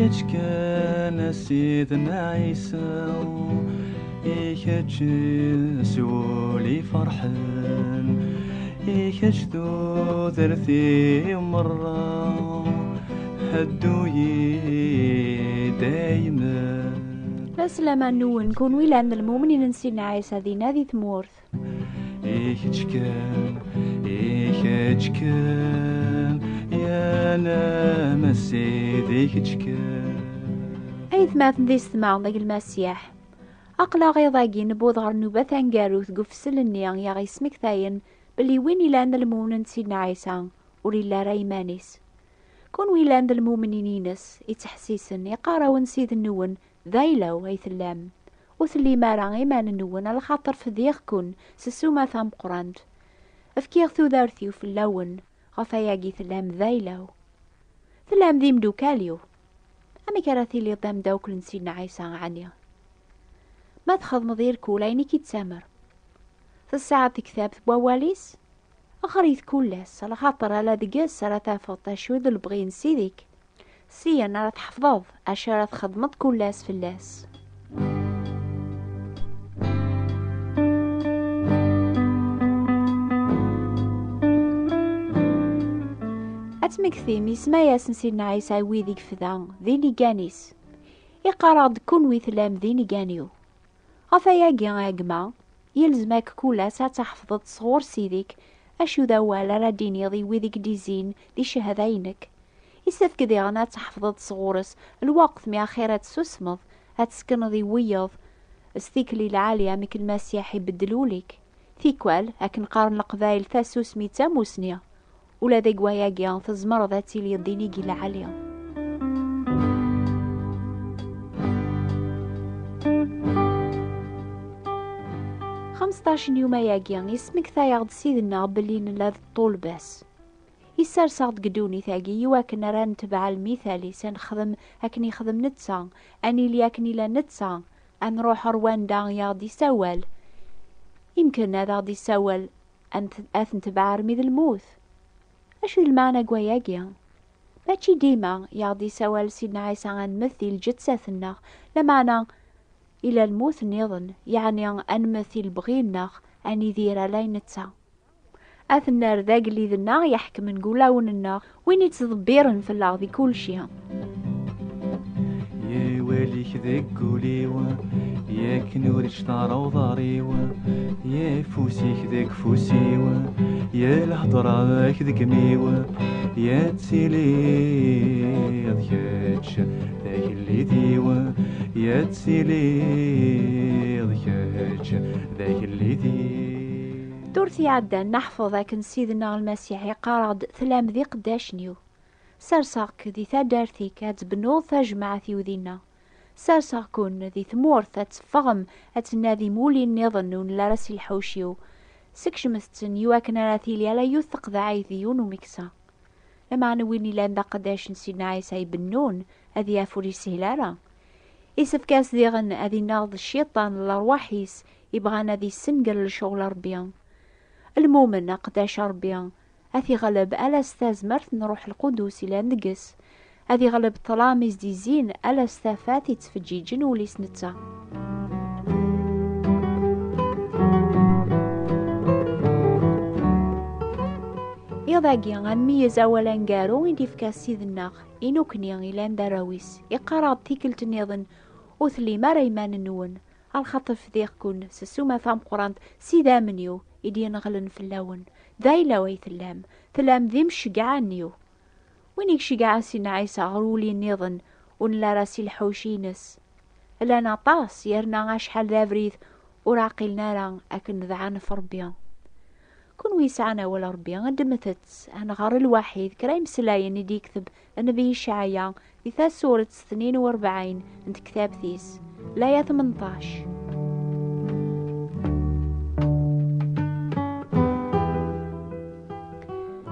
إيكتش كان سيدنا عيسى إيكتش سولي فرحان إيكتش ذو ذرثي مرة هدوي دايما لسلما نون كون ويلان المؤمنين نسينا عيسى ذي نادي ثمورث إيكتش كان يا نام السيد إيكتش كان أيث ماثن ذي السماع ذاك المسيح أقلا غيضاقي نبوض غير نوبة ثانقاروث قفسل النيان يا غي سمك ثاين بلي وين إلان المؤمنين نسينا عيسى وريلا رايمانيس كون ويلان المؤمنينينس يتحسيسن يقاراون سيد النون ذايلو هيث اللام وثلي مارا إيمان النون على خاطر فذيخ كون سسوما ثام قراند أفكيغ ثو ذارثيو في اللون غفاياقي ثلام ذايلو ثلام ذي مدوكاليو أمي كراثي لي ضام داوكل نسينا عيسى عنيا ما تخذ مضير كولايني كي تسامر في الساعة تكتاب بواليس أخريث كولاس على خاطر على دقاس على تافض شود البغين سيديك سيان راه تحفظض أشارة خدمت كولاس في اللاس أتمكثيم يسما ياسن سيدنا عيسى ويذيك فذا ذيني جانيس يقارض كون ويثلام ذيني جانيو غفاياقي غاقما يلزمك كولاس تحفظت صغور سيديك أشو ذاوالا را ديني ذي ويذيك ديزين ذي شهدينك يسفك ذي غنا تحفظت صغورس الوقت مع خيرات سسمض هتسكن ذي ويض استيكلي العالية مك المسيح يبدلوليك ثيكوال هكن قارن القبايل ثاسوس ميتا موسنيا ولا ذي قواياقيا تزمر ذاتي لي الديني قيل عالية 15 يوم ياقيا يسمك ثايغد سيدنا بلي نلاذ طول باس يسار صاغد قدوني ثاقي يواكن راه نتبع المثالي سنخدم هكني خدم نتسا اني لياكني لا نتسا ان روح رواندا ياغدي سوال يمكن هذا غدي سوال ان تبع رميذ الموت اش المعنى قواياقيا ماشي ديما ياغدي سوال سيدنا عيسى عن مثل جتساثنا لمعنى إلى الموت نيضن يعني أنمثل بغينا أني ذيرا لاي نتسا أثنار ذاق اللي ذنا يحكم نقولاون النار وين يتضبيرن في الأرض كل شيء يا واليك ذاك قوليوا يا كنوري شطارة وضاريوا يا فوسيك ذاك فوسيوا يا الهضرة ذاك ذاك ميوا يا تسيلي ذكاتش ذاك اللي ديوا يا تسيلي ذكاتش ذاك اللي دي دورتي عدان نحفظ ذاك سيدنا المسيح قارض ثلام ذي قداش نيو سارساق ذي ثادارثي كات بنوض تجمع ذينا سارساق كون ذي ثمورث أتفغم أتنادي مولي النظن لا راسي الحوشيو سكشمستن يواكنا راثيلي على يوثق ذاعيذيون ومكسا لما نويني لان ذا قداش نسينا عيسى يبنون أذي يافوري سهلارا إسف كاس ذيغن أذي ناض الشيطان الأرواحيس يبغانا ذي السنقل لشغل ربيان المؤمن قداش ربيان أثي غلب ألا استازمرت نروح القدوس إلى نقس أثي غلب طلاميز دي زين ألا استافاتي تفجيجن وليس نتا يضاقيا غنميز أولا قارو إندي فكاس سيذناغ إنو كنيا إلان داراويس يقارب تيكلت نيضن وثلي ما ريمان النون الخطف ذيق كون سسوما ثام قرانت سيدا منيو إدي نغلن في اللون ذايلا ويثلام ثلام ذي مشقعانيو وينيك شقعا سينا عيسى غرولي النظن ونلا راسي الحوشينس إلا نطاس يرنا غاشحال ذابريث وراقي نارا أكن ذعان فربيان كون ويسعنا ولا ربيان قدمتت أنا غار الوحيد كرايم سلاين يدي يكتب النبي إشعيا في ثاث سورة 42 عند كتاب ثيس لا 18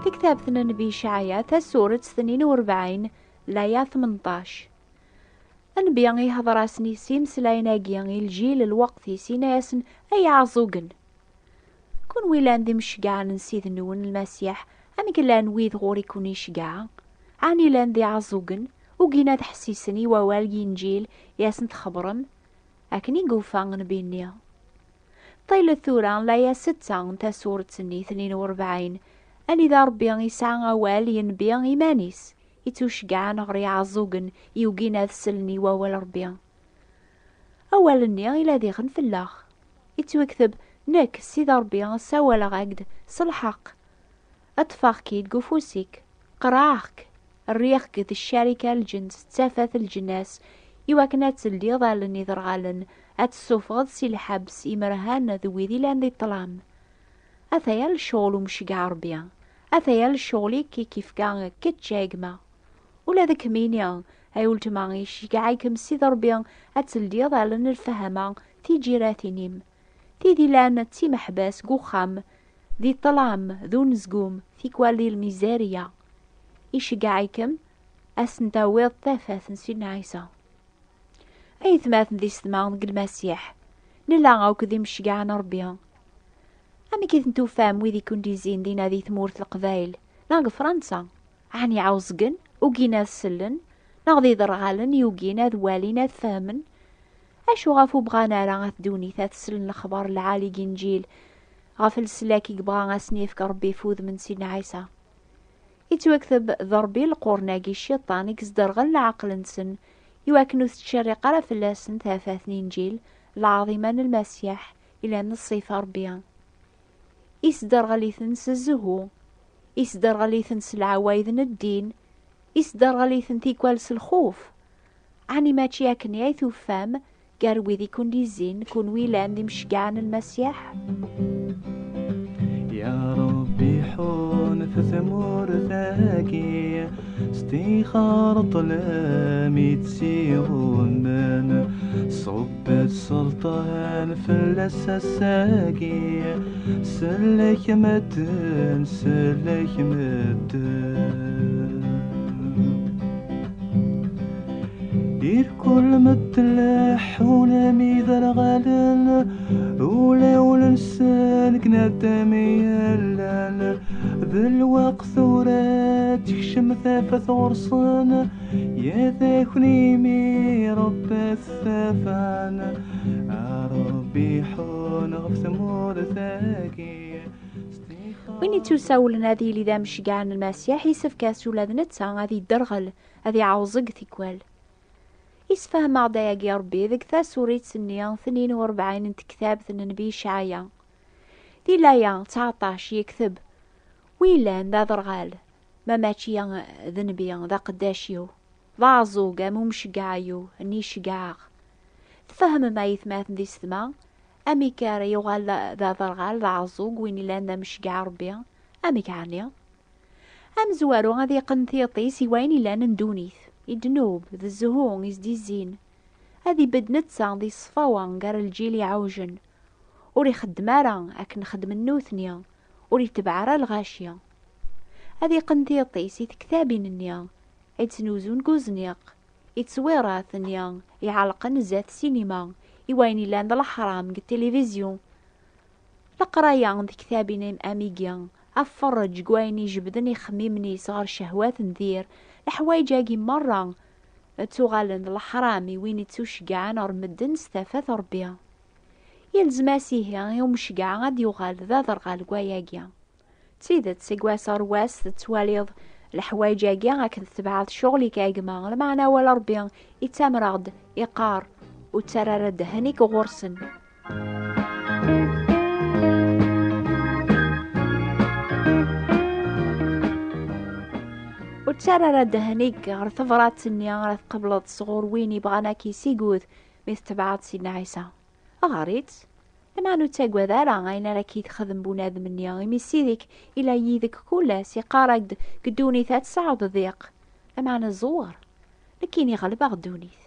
في كتاب ثنا نبي إشعيا ثاث سورة 42 لا 18 النبي يهضر اسني سيم سلايناقيا الجيل الوقت سينا ياسن أي عزوقن كون ويلان ذي مشقعا نسيذ نون المسيح أمي كلان ويذ غوري كوني شقعا عني لان ذي عزوقن وقينا تحسيسني ووال ينجيل ياسن تخبرم أكني قوفان نبيني طيل الثوران لا يا 6 تا سورة سني 42 أني ذا ربي يسعى أوال ينبي إيمانيس يتوشقعان غري عزوقن يوقينا تسلني ووال ربي أولني إلا ذي غن في اللاخ يتوكثب نك سيدا ربي ساولا غاقد صلحق أطفاق كيد قفوسيك قراعك الريخ قد الشركة الجنس تافث الجناس يواكنات تسلي ظالن يذرغالن أتسوفغض سي الحبس إمرهان ذوي ذي لان ذي الطلام أثيا الشغل ومشقع ربيا أثيا الشغلي كيف كان كتشاقما ولا ذاك مينيا هايولت ماغي شقعيكم سيد ربيا أتسلي ظالن الفهما تي جيراتينيم تي ذي لان تي محباس قوخام ذي الطلام ذو نزقوم في كوالي الميزارية يشقعيكم أسنتاويض تافاث سيدنا عيسى أي ثماثن ذي ستمان ذي المسيح نلا غاوك ذي مشقعان ربيا أمي كيف نتو فام ويذي كنتي زين دينا ذي ثمورة القبايل ناق فرنسا عني عوزقن وقينا السلن ناغذي ذرغالن يوقينا ذوالينا ثامن أشو غافو بغانا راه ثدوني تسلن الأخبار العالي جنجيل غافل السلاكي قبغا غاسنيف كربي يفوذ من سيدنا عيسى يتوكثب ضربي القرناقي الشيطان يكزدرغل العقل نسن يواكنو تشري قرا فلاسن ثافاث نينجيل العظيمان المسيح إلى نصيف ربيا يسدر غليثن سزهو يسدر غليثن سلعوايذن الدين يسدر غليثن تيكوالس الخوف عني ما تشياكني يايثو فام قاروي ذي كون دي زين كون ويلان دي مشقعان المسيح يا ربي حون في ثمور ثاقي استيخار طلامي تسيغون من صب السلطان في الساقي سلك مدن سلك مدن دير كل متلح ونامي ذرغالن ولا نسان كنادامي يلان بالوقت ثورات تكشم ثافث غرصان يا ذاكني مي رب الثافان ربي حون غف ثمور ثاقي ويني توساول هذه اللي ذا مشقعان المسيح يسفكاس ولاد نتسا هذه الدرغل هذه عوزق ثيكوال يسفهم عضايا يا ربي ذيك ثا سورة سنية 42 انت كتاب النبي إشعيا دي لايا 19 يكتب ويلان ذا ذرغال ما ماتشي ذنبي ذا قداشيو ذا عزوقا مو مشقعيو اني شقاغ تفهم ما يثمات ذي السما امي كاري يغال ذا ذرغال ذا عزوق ويني لان ذا مشقع ربي امي كارنيا ام زوارو غادي قنثيطي سيويني لان ندونيث يدنوب ذا الزهون يزديزين هذي بدنتسا ذي صفاوان قار الجيل يعوجن وري خدمارا اكن خدم النوثنيا وري تبعرا الغاشية هذي قنثيطي سي تكتابين النيا يتسنوزون قوزنيق يتسويرات النيا يعلقن زات سينما يويني لان ذا الحرام التلفزيون لقرايا ذي كتابين اميقيا افرج قويني جبدني خميمني صغار شهوات نذير الحوايج مرة تغالن الحرامي وين تشقعان رمدن ستافات ربيا يلزم سيه يوم شقع غاد يغال ذا ذرغال قواياقيا تسيدت سيقواس رواس تتواليض الحوايجاقيا غاكن تبعض شغلي كاقما المعنى ولا ربيا يتامرغد يقار وترارد هنيك غرسن وتسارى دهنيك غير ثفرات سنيا غير قبلت صغور ويني بغانا كيسي قوذ مثل تبعات سيدنا عيسى أغاريت لما نو تاقوى ذارا غاينا راكي تخدم بنادم منيا غيمي سيدك إلا يدك كولاس يقارك قدوني ثات ساعة ضيق لما نزور لكن يغلب غدونيث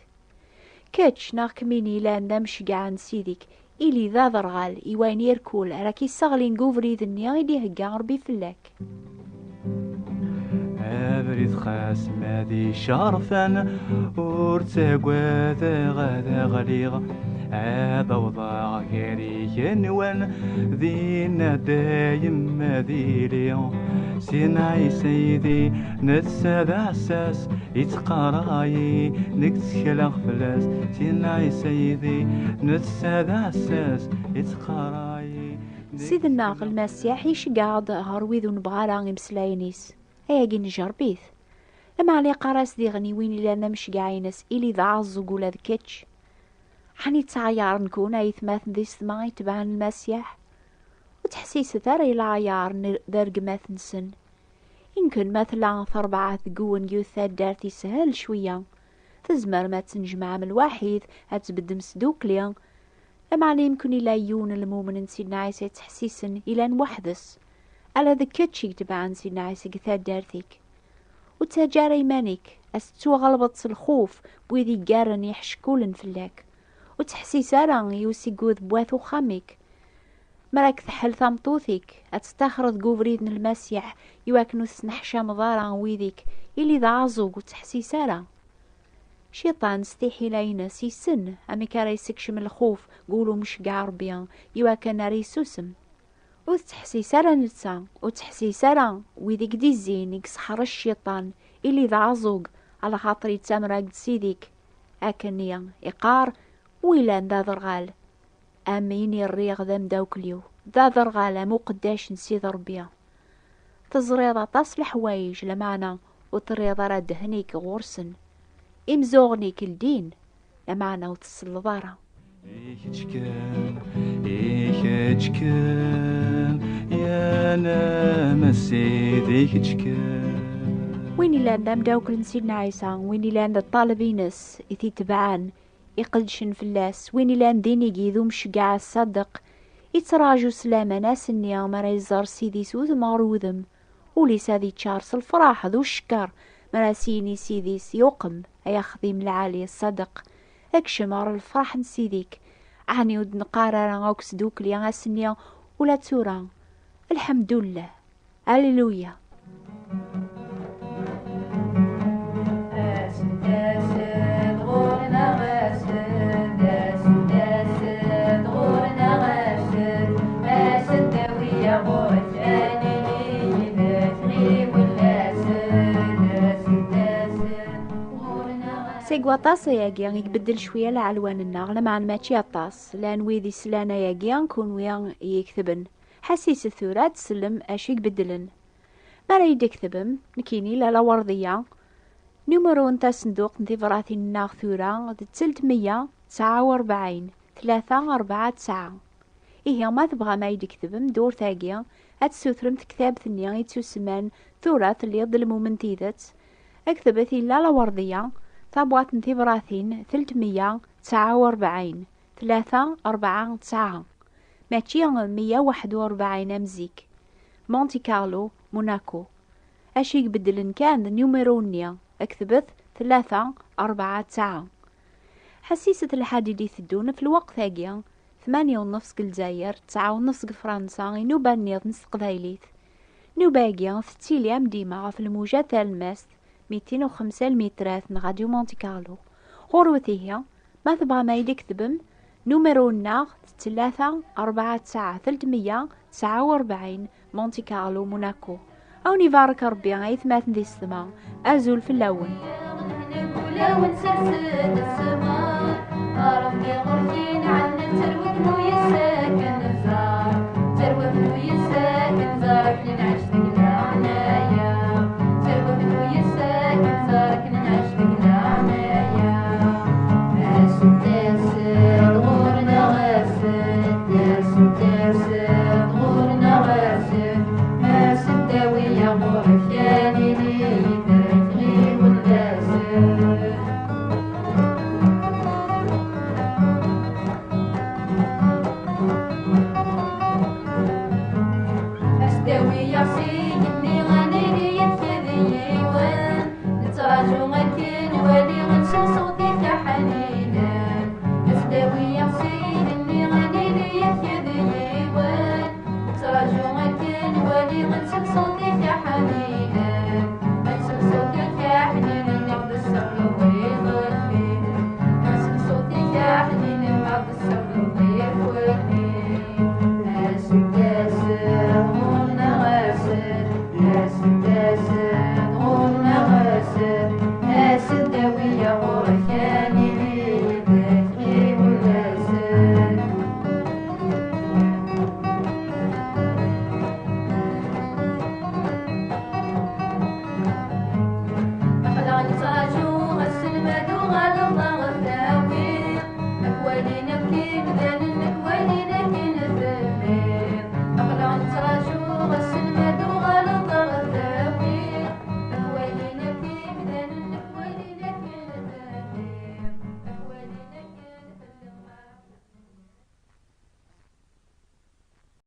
كاتش ناك ميني لان دمش قاعن سيدك إلي ذا ذرغال إيوان يركول راكي ساغلين قوفري ذنيا غيدي هقا ربي فلاك أبريد خاس مادي شرفا ورتاقوا ذا غدا غليغ عاد وضع غيري ينوان ذينا دايم ذي اليوم سيناي سيدي نتساد عساس يتقراي نكتكلا فلاس سيناي سيدي نتساد عساس يتقراي سيدنا المسيح يشقعد هرويذ نبغارا يمسلاينيس هياكي نجربيث لما علي قراس دي غنيوين إلا نمشقعينس إلي ذا عزو قولا ذكتش حني تعيار نكون أيثماث ذي سما يتبعن المسيح وتحسيس ثاري العيار ذرق مثنسن يمكن مثلا ثربعة ثقون يوثا دارتي سهل شوية تزمر ما تنجمع من الواحد هتبدم سدوكليا لما علي يمكن إلا يون المؤمن سيدنا عيسى تحسيسن إلا نوحدس على ذكتشي تبعن سيدنا عيسى قثا دارتيك وتجاري مانيك أستو غلبت الخوف بويذي قارن يحشكولن فلاك وتحسيسارا يوسيقوذ بواثو خاميك مراك تحل ثمطوثيك أتستخرج قوفريذن المسيح يواكنو سنحشا مضارا ويذيك إلي ذا عزوق وتحسيسارا شيطان ستيحي لينا سيسن أمي كارا يسكشم الخوف قولو مش قاربيا يواكن ريسوسم وتحسيسارا نتسا وتحسيسارا ويذيك دي الزين يكسحر الشيطان إلي ذا عزوق على خاطر يتسامراك سيديك أكنيا إقار ويلان ذا ذرغال أميني الريغ ذا مداوكليو ذا ذرغال مو قداش نسيذ ربيا تزريضة تصل حوايج لمعنا وطريضة راد هنيك غورسن إمزوغنيك الدين لمعنا وتصل ضارة إيكتشكن يا نمسيد إيكتشكن ويني لان مداوكل نسيدنا عيسى ويني لان الطالبينس إثي تبعان يقدشن فلاس ويني لان ديني جيذو مشقع الصدق يتراجو سلامة ناس النيا مرا يزار سيدي سوذ مغروذم وليس ذي تشارس الفراح ذو الشكر مرا سيني سيديس يوقم أي خذيم العالي الصدق اكشمار الفرح نسيديك عني ود نقارر غوكس دوك ليا غاسنيا ولا تورا الحمد لله هاليلويا سيقوا طاس ياقي يبدل شوية لعلوان النار لما ماشي طاس لان ويدي سلانا ياقي نكون ويا يكتبن حسيس الثورة تسلم اش يبدلن ما رايد يكتبن نكيني لا وردية نمرو نتا صندوق نتفراتي النار ثورة 349 349 إيه ما تبغى ما يكتبن دور ثاقية هتسوثرم كتاب ثانية يتسمان ثورة اللي يظلمو من تيدت اكتبت إلا لا وردية طابوات نتبراثين 349 349 ماشي 141 أمزيك مونتي كارلو موناكو أشي يبدلن كان نيوميرونيا اكتبت 349 حسيسة الحديدي ثدون في الوقت هاقيا 8:30 الجزائر 9:30 فرنسا نوبا نيض نص قبايليت نوباقيا في التيليام ديما في الموجات الماس 205 المترات من راديو مونتي كارلو غروتيها ما تبغى ما يكتبم نمرو الناغ 349 349 مونتي كارلو موناكو أو نبارك ربي غايث مات ذي السما أزول في اللون صوتي يا حنينة Akwai ne na kin da ni akwai ne na kin